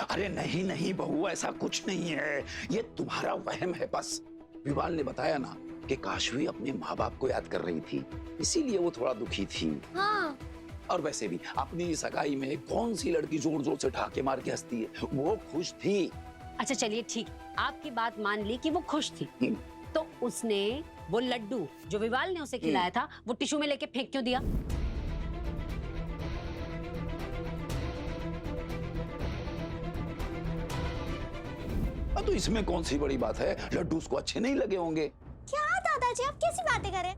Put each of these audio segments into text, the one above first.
अरे नहीं नहीं बहू, ऐसा कुछ नहीं है, ये तुम्हारा वहम है बस। विवाल ने बताया ना कि काशवी अपने माँ बाप को याद कर रही थी, इसीलिए वो थोड़ा दुखी थी। हाँ। और वैसे भी अपनी सगाई में कौन सी लड़की जोर जोर से ठहाके मार के हंसती है, वो खुश थी। अच्छा चलिए ठीक, आपकी बात मान ली कि वो खुश थी, तो उसने वो लड्डू जो विवाल ने उसे खिलाया था वो टिश्यू में लेके फेंक क्यों दिया? तो इसमें कौन सी बड़ी बात है, लड्डू उसको अच्छे नहीं लगे होंगे। क्या दादाजी आप कैसी बातें करें?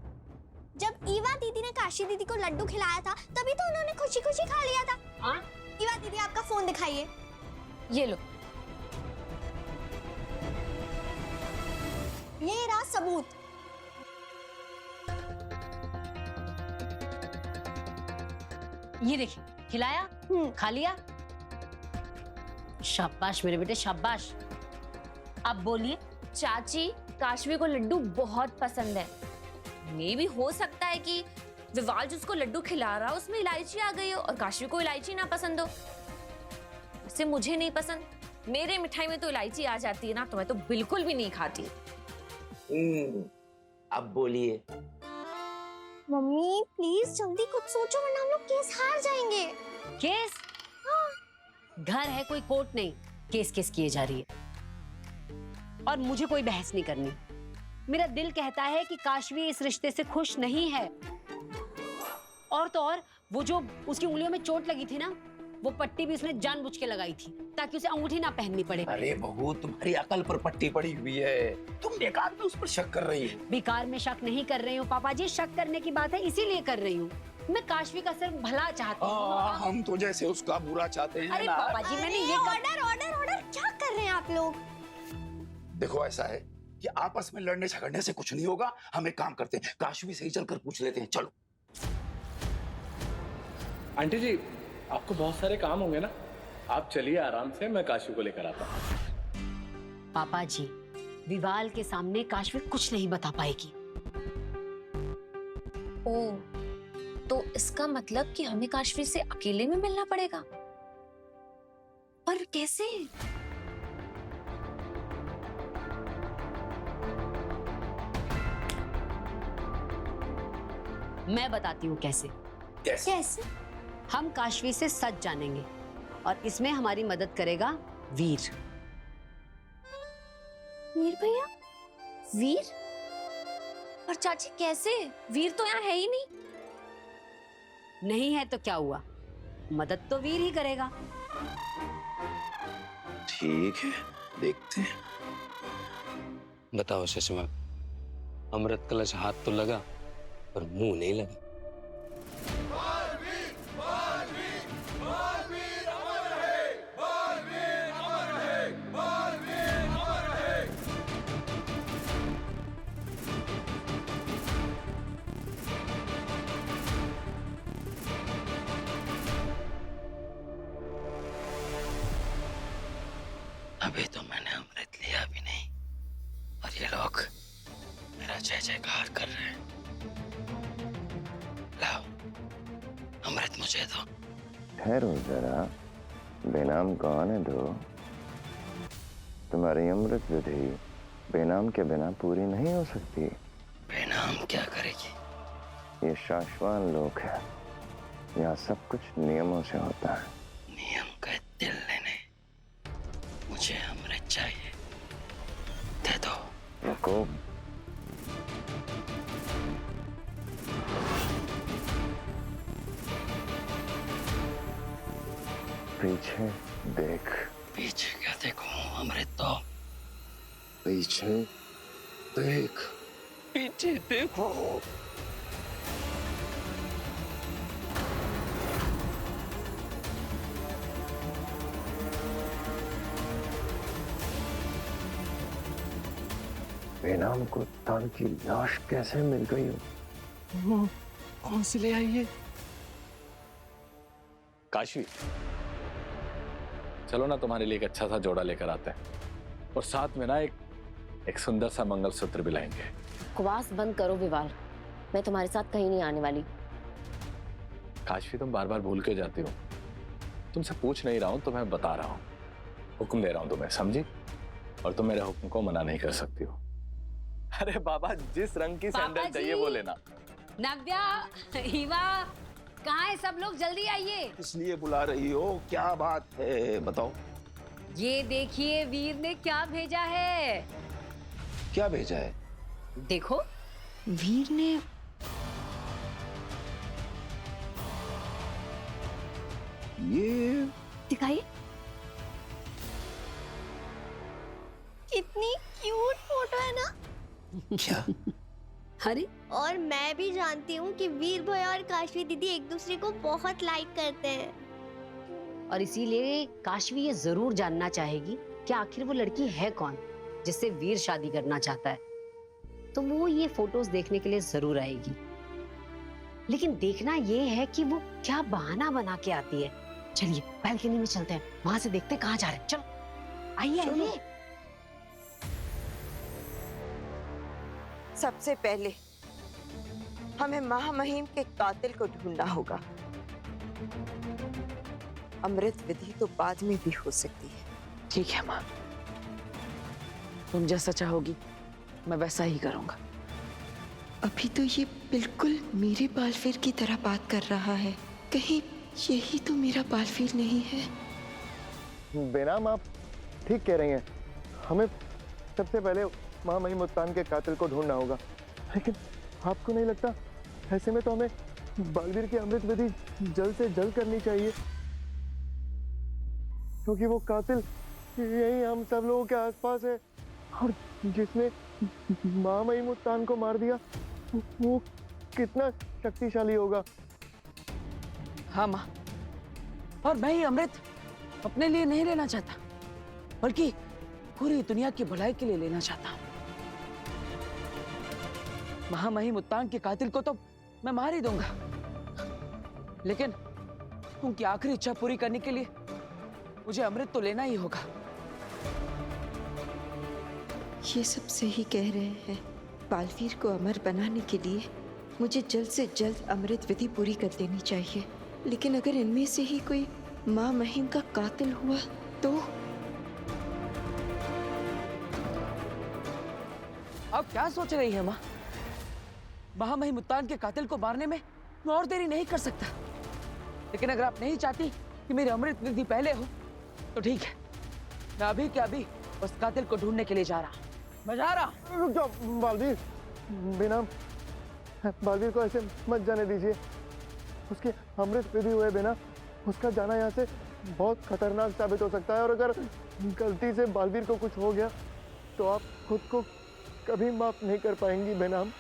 जब ईवा दीदी ने काशी दीदी को लड्डू खिलाया था तभी तो उन्होंने खुशी खुशी खा लिया था। हाँ? ईवा दीदी आपका फोन दिखाइए। ये लो। ये रहा सबूत। ये देखिए, खिलाया, खा लिया। शाबाश मेरे बेटे, शाबाश। अब बोलिए। चाची, काशवी को लड्डू बहुत पसंद है। मे भी हो सकता है कि विवाल जो उसको लड्डू खिला रहा उसमें इलायची आ गई हो और काशवी को इलायची ना पसंद हो। वैसे मुझे नहीं पसंद, मेरे मिठाई में तो इलायची आ जाती है ना, तो मैं तो बिल्कुल भी नहीं खाती। अब बोलिए। मम्मी प्लीज जल्दी कुछ सोचो वरना हम लोग केस हार जाएंगे। केस? घर है, कोई कोर्ट नहीं, केस केस किए जा रही है। और मुझे कोई बहस नहीं करनी। मेरा दिल कहता है कि काशवी इस रिश्ते से खुश नहीं है। और तो और वो जो उसकी उंगलियों में चोट लगी थी ना, वो पट्टी भी उसने जानबूझ के लगाई थी ताकि उसे अंगूठी ना पहननी पड़े। अरे बहू, तुम्हारी अकल पर पट्टी पड़ी हुई है, तुम बेकार में उस पर शक कर रही है। बेकार में शक नहीं कर रही हूँ पापा जी, शक करने की बात है इसीलिए कर रही हूँ। मैं काशवी का सिर्फ भला चाहती हूँ। हम तो जैसे उसका बुरा चाहते हैं अरे ना। पापा जी, मैंने ये ऑर्डर ऑर्डर ऑर्डर क्या कर रहे हैं आप लोग? देखो ऐसा है कि आपस में लड़ने झगड़ने से कुछ नहीं होगा। हम एक काम करते हैं, काशवी से ही चलकर पूछ लेते हैं। चलो। आंटी जी, आपको बहुत सारे काम होंगे ना, आप चलिए आराम से, मैं काशवी को लेकर आता हूँ। पापा जी, विवाल के सामने काशवी कुछ नहीं बता पाएगी। ओ, तो इसका मतलब कि हमें काशवी से अकेले में मिलना पड़ेगा। पर कैसे? मैं बताती हूँ कैसे। कैसे? हम काशवी से सच जानेंगे और इसमें हमारी मदद करेगा वीर। वीर भैया? वीर? और चाची कैसे? वीर तो यहाँ है ही नहीं। नहीं है तो क्या हुआ, मदद तो वीर ही करेगा। ठीक है, देखते हैं। बताओ सुषमा, अमृत कलश हाथ तो लगा पर मुंह नहीं लगा। अभी तो मैंने अमृत लिया भी नहीं और ये लोग मेरा जय जयकार कर रहे हैं। लाओ, अमृत मुझे दो। ठहरो जरा, बेनाम को आने दो। तुम्हारी अमृत विधि बेनाम के बिना पूरी नहीं हो सकती। बेनाम क्या करेगी? ये शाश्वान लोक है, यहाँ सब कुछ नियमों से होता है। नियम का दिल लेने मुझे अमृत चाहिए, दे दो। रुको, पीछे देख। पीछे क्या देखूं, अमृत दो। पीछे देख, पीछे देखो। बेनाम को तान की लाश कैसे मिल गई हो? कौन सी ले आई है? काशवी, चलो ना, तुम्हारे लिए एक अच्छा सा जोड़ा लेकर आते हैं और साथ में ना एक सुंदर सा मंगलसूत्र भी लाएंगे। बकवास बंद करो विवाल, मैं तुम्हारे साथ कहीं नहीं आने वाली। काशवी, तुम बार बार भूल के जाती हो। तुमसे पूछ नहीं रहा हूं तो मैं बता रहा हूं। हुक्म दे रहा हूं तुम्हें, समझी? और तुम मेरे हुक्म को मना नहीं कर सकती हो। अरे बाबा, जिस रंग की पापा सैंडल चाहिए जी। वो लेना। नव्या, ईवा, कहाँ है सब लोग? जल्दी आइए। इसलिए बुला रही हो? क्या बात है, बताओ। ये देखिए वीर ने क्या भेजा है। क्या भेजा है? देखो, वीर ने ये दिखाइए। कितनी क्यूट फोटो है ना। क्या? अरे और मैं भी जानती हूँ कि वीर भैया और काशवी दीदी एक दूसरे को बहुत लाइक करते हैं। और इसीलिए काशवी ये जरूर जानना चाहेगी कि आखिर वो लड़की है कौन जिससे वीर शादी करना चाहता है। तो वो ये फोटोज देखने के लिए जरूर आएगी, लेकिन देखना ये है कि वो क्या बहाना बना के आती है। चलिए बालकनी में चलते हैं, वहां से देखते हैं कहाँ जा रहे हैं। चलो आइए आइए। सबसे पहले हमें महामहिम के कातिल को ढूंढना होगा। अमृत विधि तो बाद में भी हो सकती है। ठीक है माँ, तुम जैसा चाहोगी मैं वैसा ही करूंगा। अभी तो ये बिल्कुल मेरे बालवीर की तरह बात कर रहा है। कहीं यही तो मेरा बालवीर नहीं है? बेनाम, आप ठीक कह रही हैं। हमें सबसे पहले महामहिम मुस्तान के कातिल को ढूंढना होगा। लेकिन आपको नहीं लगता ऐसे में तो हमें बालवीर की अमृत विधि जल्द से जल्द करनी चाहिए? क्योंकि वो कातिल यही हम सब लोगों के आसपास है, और जिसने महामहिम मुस्तान को मार दिया वो कितना शक्तिशाली होगा। हाँ माँ, और मैं ये अमृत अपने लिए नहीं लेना चाहता, बल्कि पूरी दुनिया की भलाई के लिए लेना चाहता हूँ। महामहिम मुस्तान के कातिल को तो मैं मार ही दूंगा, लेकिन उनकी आखिरी इच्छा पूरी करने के लिए मुझे अमृत तो लेना ही होगा। ये सब सही कह रहे हैं। बालवीर को अमर बनाने के लिए मुझे जल्द से जल्द अमृत विधि पूरी कर देनी चाहिए। लेकिन अगर इनमें से ही कोई माँ महिम का कातिल हुआ तो? अब क्या सोच रही है माँ? महामहिम मुस्तान के कातिल को मारने में मैं और देरी नहीं कर सकता, लेकिन अगर आप नहीं चाहती कि मेरी अमृत विधि पहले हो तो ठीक है, मैं अभी के अभी उस कातिल को ढूंढने के लिए जा रहा। मैं जा रहा। रुक जाओ बालवीर, बेनाम, बालवीर को ऐसे मत जाने दीजिए। उसकी अमृत विधि हुए बिना उसका जाना यहाँ से बहुत खतरनाक साबित हो सकता है, और अगर गलती से बालवीर को कुछ हो गया तो आप खुद को कभी माफ नहीं कर पाएंगी बेनाम।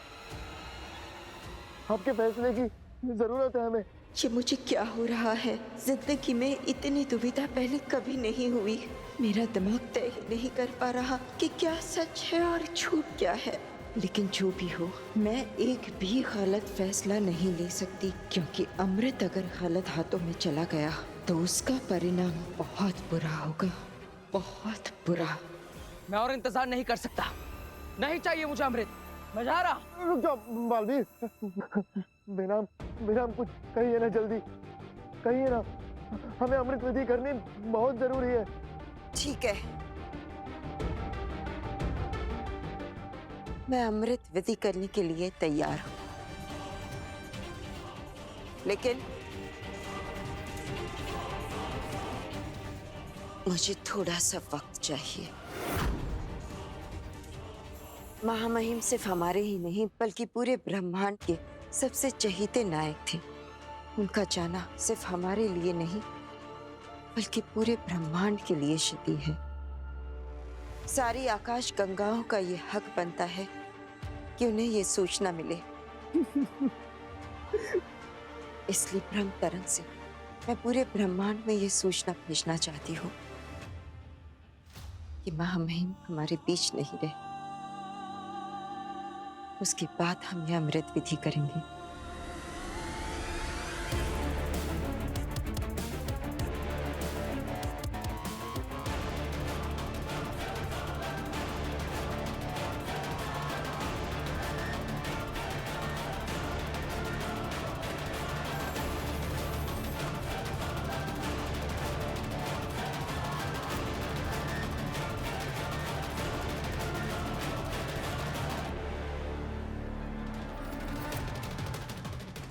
आपके फैसले की जरूरत है हमें। ये मुझे क्या हो रहा है? जिंदगी में इतनी दुविधा पहले कभी नहीं हुई। मेरा दिमाग तय ही नहीं कर पा रहा कि क्या सच है और झूठ क्या है। लेकिन जो भी हो, मैं एक भी गलत फैसला नहीं ले सकती, क्योंकि अमृत अगर गलत हाथों में चला गया तो उसका परिणाम बहुत बुरा होगा, बहुत बुरा। मैं और इंतजार नहीं कर सकता, नहीं चाहिए मुझे अमृत। मैं जा रहा। रुक जाओ बालवीर, बेनाम, बेनाम कुछ कहिए ना, जल्दी कहिए ना, हमें अमृत विधि करनी बहुत जरूरी है। ठीक है, मैं अमृत विधि करने के लिए तैयार हूं, लेकिन मुझे थोड़ा सा वक्त चाहिए। महामहिम सिर्फ हमारे ही नहीं बल्कि पूरे ब्रह्मांड के सबसे चहीते नायक थे। उनका जाना सिर्फ हमारे लिए नहीं बल्कि पूरे ब्रह्मांड के लिए क्षति है। सारी आकाश गंगाओं का ये हक बनता है कि उन्हें ये सूचना मिले। इसलिए ब्रह्म तरंग से मैं पूरे ब्रह्मांड में ये सूचना भेजना चाहती हूँ कि महामहिम हमारे बीच नहीं रहे। उसके बाद हम यह अमृत विधि करेंगे।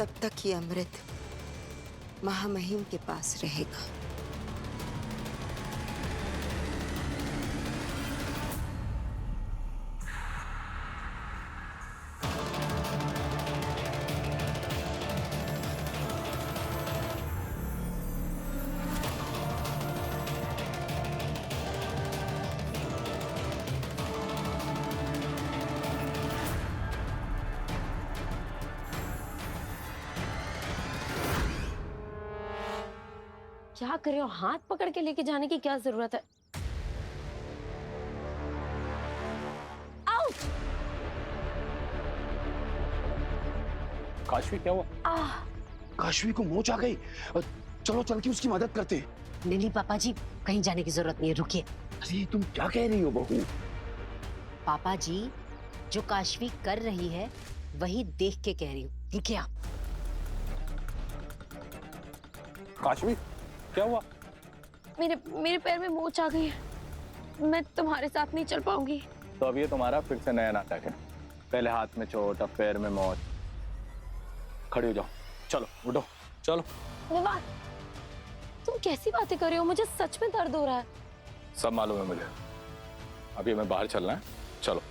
तब तक ये अमृत महामहिम के पास रहेगा। क्या कर रहे हो? हाथ पकड़ के लेके जाने की क्या जरूरत है? आउट! काशवी क्या हुआ? काशवी को मोच आ गई। चलो चल के उसकी मदद करते हैं। नहीं नहीं पापा जी, कहीं जाने की जरूरत नहीं है, रुकिए। अरे तुम क्या कह रही हो बहू? पापा जी, जो काशवी कर रही है वही देख के कह रही हूँ, रुकिए आप। काशवी क्या हुआ? मेरे पैर में मोच आ गई है। मैं तुम्हारे साथ नहीं चल पाऊंगी। तो अब ये तुम्हारा फिर से नया नाटक है। पहले हाथ में चोट, अब पैर में मौत। खड़ी हो जाओ, चलो उठो, चलो। विवाल, तुम कैसी बातें कर रहे हो? मुझे सच में दर्द हो रहा है। सब मालूम है मुझे। अभी हमें बाहर चलना है, चलो।